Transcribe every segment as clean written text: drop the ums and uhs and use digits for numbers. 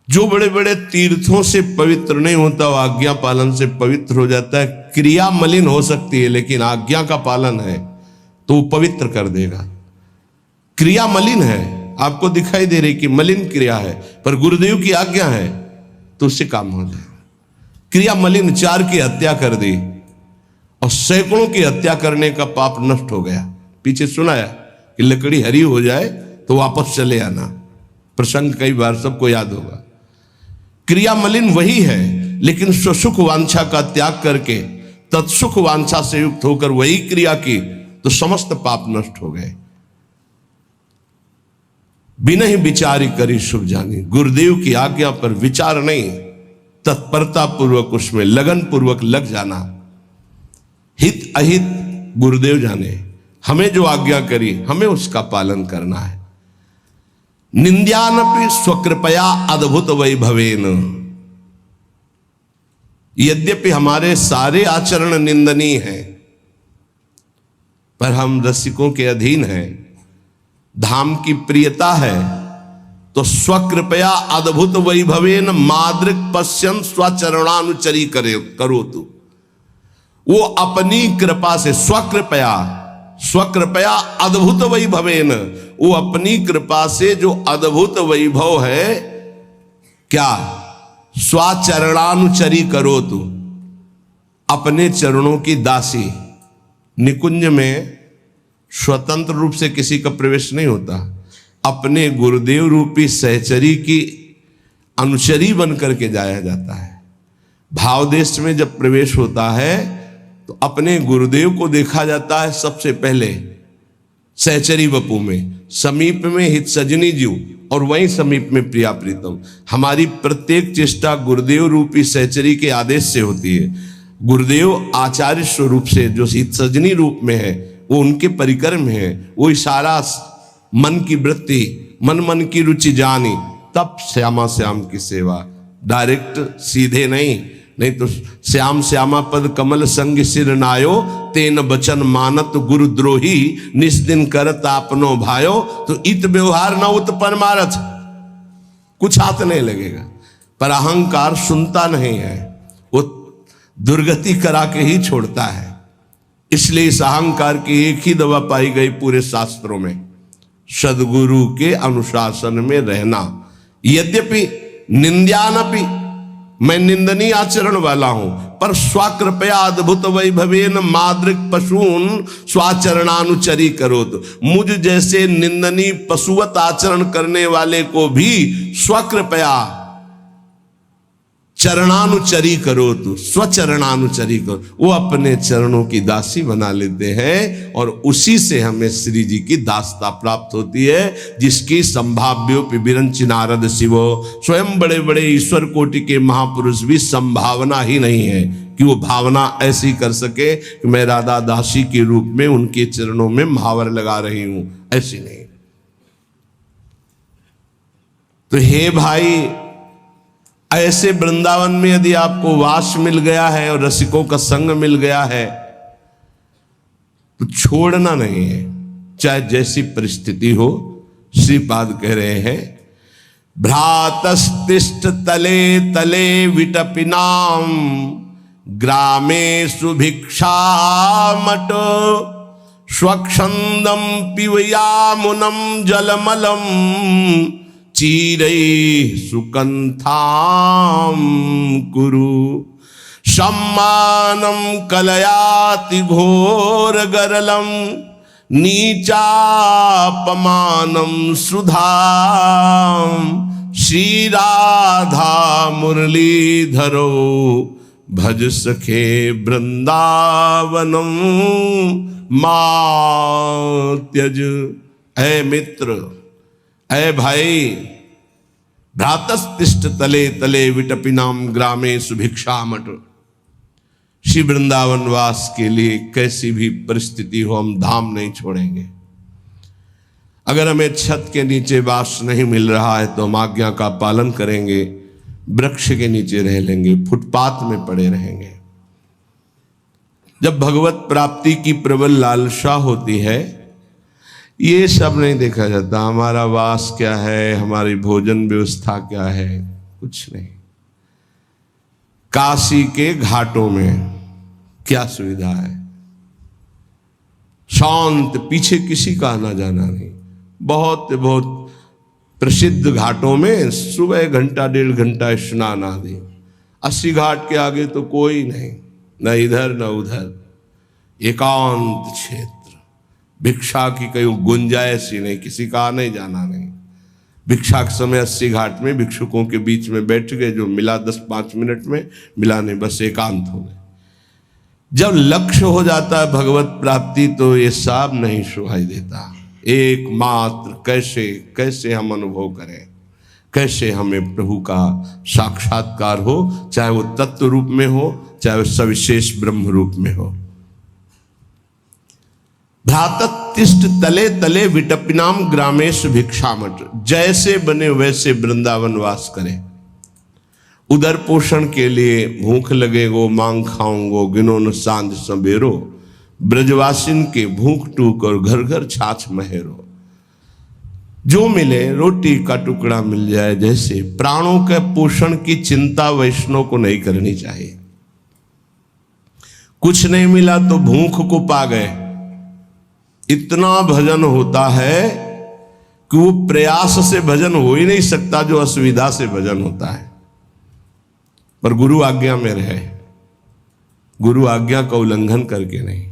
जो बड़े बड़े तीर्थों से पवित्र नहीं होता वो आज्ञा पालन से पवित्र हो जाता है। क्रिया मलिन हो सकती है लेकिन आज्ञा का पालन है तो वो पवित्र कर देगा। क्रिया मलिन है, आपको दिखाई दे रही कि मलिन क्रिया है, पर गुरुदेव की आज्ञा है तो उससे काम हो जाएगा। क्रिया मलिन, 4 की हत्या कर दी और सैकड़ों की हत्या करने का पाप नष्ट हो गया। पीछे सुनाया कि लकड़ी हरी हो जाए तो वापस चले आना, प्रसंग कई बार सबको याद होगा। क्रिया मलिन वही है, लेकिन स्वसुख वांछा का त्याग करके तत्सुख वांछा से युक्त होकर वही क्रिया की तो समस्त पाप नष्ट हो गए। बिना ही विचारी करी सुख जानी, गुरुदेव की आज्ञा पर विचार नहीं, तत्परता पूर्वक उसमें लगन पूर्वक लग जाना। हित अहित गुरुदेव जाने, हमें जो आज्ञा करी हमें उसका पालन करना है। निंद्यानपि स्वकृपया अद्भुत वैभवेन, यद्यपि हमारे सारे आचरण निंदनीय हैं पर हम रसिकों के अधीन हैं, धाम की प्रियता है तो स्वकृपया अद्भुत वैभवेन मादृक पश्यन स्वचरणानुचरी करो तू। वो अपनी कृपा से स्वकृपया अद्भुत वैभवेन, वो अपनी कृपा से जो अद्भुत वैभव है, क्या स्वचरणानुचरी करो तू, अपने चरणों की दासी। निकुंज में स्वतंत्र रूप से किसी का प्रवेश नहीं होता, अपने गुरुदेव रूपी सहचरी की अनुचरी बन करके जाया जाता है। भाव देश में जब प्रवेश होता है तो अपने गुरुदेव को देखा जाता है सबसे पहले सहचरी वपू में, समीप में हित सजनी जीव और वहीं समीप में प्रिया प्रीतम। हमारी प्रत्येक चेष्टा गुरुदेव रूपी सहचरी के आदेश से होती है। गुरुदेव आचार्य स्वरूप से जो हित सजनी रूप में है वो उनके परिकर में है, वो इशारा मन की वृत्ति, मन की रुचि जानी, तब श्यामा श्याम की सेवा। डायरेक्ट सीधे नहीं तो श्याम श्यामा पद कमल संग सिर नायो, तेन बचन मानत गुरुद्रोही, निस्दिन करत आपनो भायो। तो इत व्यवहार न उत परमारथ, कुछ हाथ नहीं लगेगा। पर अहंकार सुनता नहीं है, वो दुर्गति करा के ही छोड़ता है। इसलिए इस अहंकार की एक ही दवा पाई गई पूरे शास्त्रों में, सदगुरु के अनुशासन में रहना। यद्यपि निंद्यानपि, मैं निंदनीय आचरण वाला हूं, पर स्वाकृपया अद्भुत वैभवेन मादृक पशून स्वाचरणानुचरी करो। तो मुझ जैसे निंदनीय पशुवत आचरण करने वाले को भी स्वकृपया चरणानुचरी करो, तो स्वचरणानुचरी करो। वो अपने चरणों की दासी बना लेते हैं और उसी से हमें श्री जी की दासता प्राप्त होती है, जिसकी संभाव्योपि विरंचि नारद शिवो। स्वयं बड़े बड़े ईश्वर कोटि के महापुरुष भी संभावना ही नहीं है कि वो भावना ऐसी कर सके कि मैं राधा दासी के रूप में उनके चरणों में महावर लगा रही हूं, ऐसी नहीं। तो हे भाई, ऐसे वृंदावन में यदि आपको वास मिल गया है और रसिकों का संग मिल गया है तो छोड़ना नहीं है, चाहे जैसी परिस्थिति हो। श्रीपाद कह रहे हैं, भ्रातस्तिष्ठ तले तले विटपिनाम ग्रामे सुभिक्षामट, स्वच्छंदम पिबयामुनम जलमलम चीरैः सुकंथाम कुरु, सम्मानं कलयाति घोर गरलम, नीचापमानं सुधाम, श्री राधा मुरलीधरो भज सखे वृंदावनम मा त्यज। ऐ मित्र, ऐ भाई, भ्रातस्तिष्ठ तले तले विटपिनाम ग्रामे सुभिक्षामट। श्री वृंदावन वास के लिए कैसी भी परिस्थिति हो हम धाम नहीं छोड़ेंगे। अगर हमें छत के नीचे वास नहीं मिल रहा है तो हम आज्ञा का पालन करेंगे, वृक्ष के नीचे रह लेंगे, फुटपाथ में पड़े रहेंगे। जब भगवत प्राप्ति की प्रबल लालसा होती है, ये सब नहीं देखा जाता हमारा वास क्या है, हमारी भोजन व्यवस्था क्या है, कुछ नहीं। काशी के घाटों में क्या सुविधा है? शांत, पीछे किसी का आना जाना नहीं। बहुत बहुत प्रसिद्ध घाटों में सुबह घंटा 1.5 घंटा स्नान आदि। 80 घाट के आगे तो कोई नहीं, न इधर न उधर, एकांत क्षेत्र। भिक्षा की कहीं गुंजाइश ही नहीं, किसी का आने जाना नहीं। भिक्षा के समय 80 घाट में भिक्षुकों के बीच में बैठ गए, जो मिला 10-5 मिनट में, मिला नहीं, बस एकांत हो गए। जब लक्ष्य हो जाता है भगवत प्राप्ति तो ये सब नहीं सुनाई देता। एकमात्र कैसे कैसे हम अनुभव करें, कैसे हमें प्रभु का साक्षात्कार हो, चाहे वो तत्व रूप में हो, चाहे वो सविशेष ब्रह्म रूप में हो। भ्राततिष्ठ तले तले विटपिनाम ग्रामेश भिक्षामठ। जैसे बने वैसे वृंदावन वास करें। उदर पोषण के लिए भूख लगेगो मांग खाऊंगो, गिनो न सांझ सबेरो। ब्रजवासिन के भूख टूक और घर घर छाछ महेरो। जो मिले रोटी का टुकड़ा मिल जाए। जैसे प्राणों के पोषण की चिंता वैष्णव को नहीं करनी चाहिए। कुछ नहीं मिला तो भूख को पा गए। इतना भजन होता है कि वो प्रयास से भजन हो ही नहीं सकता जो असुविधा से भजन होता है। पर गुरु आज्ञा में रहे, गुरु आज्ञा का उल्लंघन करके नहीं।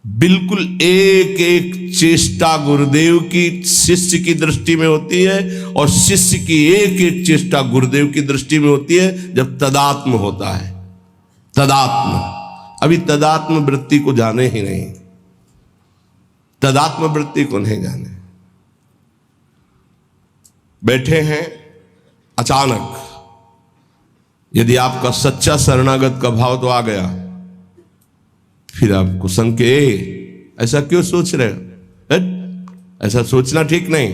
बिल्कुल एक एक चेष्टा गुरुदेव की शिष्य की दृष्टि में होती है, और शिष्य की एक एक चेष्टा गुरुदेव की दृष्टि में होती है जब तदात्म होता है। तदात्म, अभी तदात्म वृत्ति को जाने ही नहीं, तदात्म वृत्ति को नहीं जाने। बैठे हैं, अचानक यदि आपका सच्चा शरणागत का भाव तो आ गया, फिर आपको संके ऐसा क्यों सोच रहे हो, ऐसा सोचना ठीक नहीं।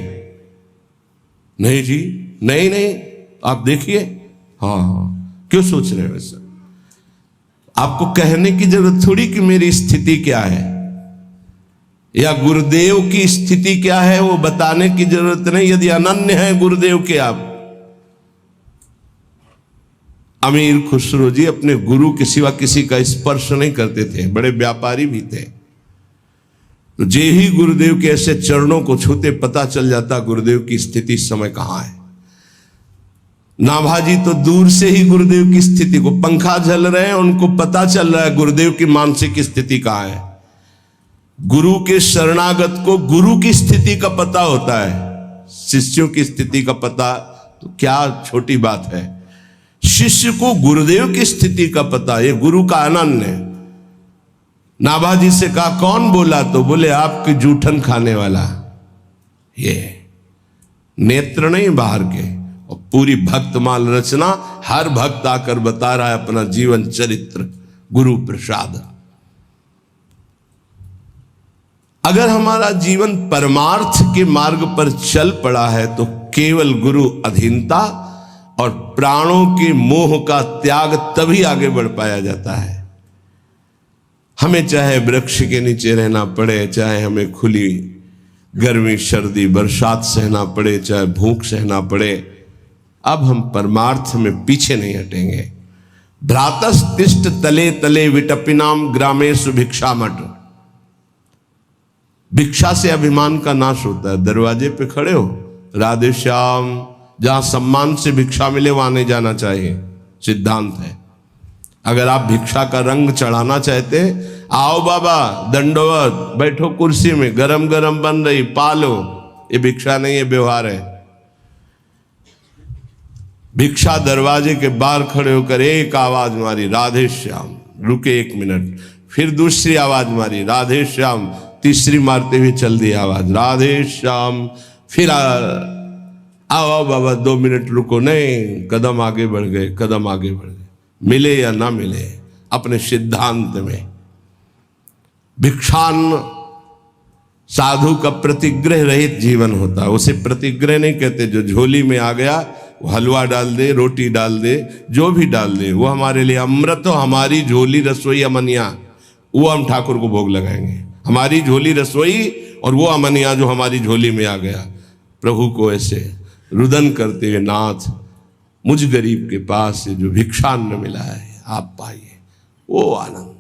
नहीं जी, नहीं नहीं, आप देखिए, हाँ क्यों सोच रहे हो ऐसा। आपको कहने की जरूरत थोड़ी कि मेरी स्थिति क्या है, या गुरुदेव की स्थिति क्या है, वो बताने की जरूरत नहीं। यदि अनन्य है गुरुदेव के आप। अमीर खुसरो जी अपने गुरु के सिवा किसी का स्पर्श नहीं करते थे, बड़े व्यापारी भी थे। तो जे ही गुरुदेव के ऐसे चरणों को छूते, पता चल जाता गुरुदेव की स्थिति इस समय कहां है। नाभाजी तो दूर से ही गुरुदेव की स्थिति को, पंखा झल रहे हैं, उनको पता चल रहा है गुरुदेव की मानसिक स्थिति कहां है। गुरु के शरणागत को गुरु की स्थिति का पता होता है, शिष्यों की स्थिति का पता तो क्या छोटी बात है। शिष्य को गुरुदेव की स्थिति का पता, ये गुरु का आनंद है। नाभाजी से कहा कौन बोला, तो बोले आपके जूठन खाने वाला। ये नेत्र नहीं बाहर के, और पूरी भक्तमाल रचना, हर भक्त आकर बता रहा है अपना जीवन चरित्र, गुरु प्रसाद। अगर हमारा जीवन परमार्थ के मार्ग पर चल पड़ा है तो केवल गुरु अधीनता और प्राणों के मोह का त्याग तभी आगे बढ़ पाया जाता है। हमें चाहे वृक्ष के नीचे रहना पड़े, चाहे हमें खुली गर्मी सर्दी बरसात सहना पड़े, चाहे भूख सहना पड़े, अब हम परमार्थ में पीछे नहीं हटेंगे। भ्रातस्तिष्ठ तले तले विटपिनाम ग्रामेषु भिक्षामठ। भिक्षा से अभिमान का नाश होता है। दरवाजे पे खड़े हो, राधे श्याम, जहां सम्मान से भिक्षा मिले वहां नहीं जाना चाहिए, सिद्धांत है। अगर आप भिक्षा का रंग चढ़ाना चाहते, आओ बाबा दंडवत, बैठो कुर्सी में, गरम गरम बन रही, पालो, ये भिक्षा नहीं है, व्यवहार है। भिक्षा दरवाजे के बाहर खड़े होकर एक आवाज मारी, राधे श्याम, रुके 1 मिनट, फिर दूसरी आवाज मारी, राधे श्याम, तीसरी मारते हुए चल दी आवाज, राधे श्याम, फिर आओ बाबा 2 मिनट रुको, नहीं, कदम आगे बढ़ गए, कदम आगे बढ़ गए, मिले या ना मिले अपने सिद्धांत में। भिक्षान साधु का प्रतिग्रह रहित जीवन होता है। उसे प्रतिग्रह नहीं कहते, जो झोली में आ गया वो हलवा डाल दे, रोटी डाल दे, जो भी डाल दे, वो हमारे लिए अमृत हो। हमारी झोली रसोई अमनिया, वो हम ठाकुर को भोग लगाएंगे। हमारी झोली रसोई और वो अमनिया जो हमारी झोली में आ गया, प्रभु को ऐसे रुदन करते हुए, नाथ मुझ गरीब के पास से जो भिक्षान्न मिला है आप पाइए, वो आनंद।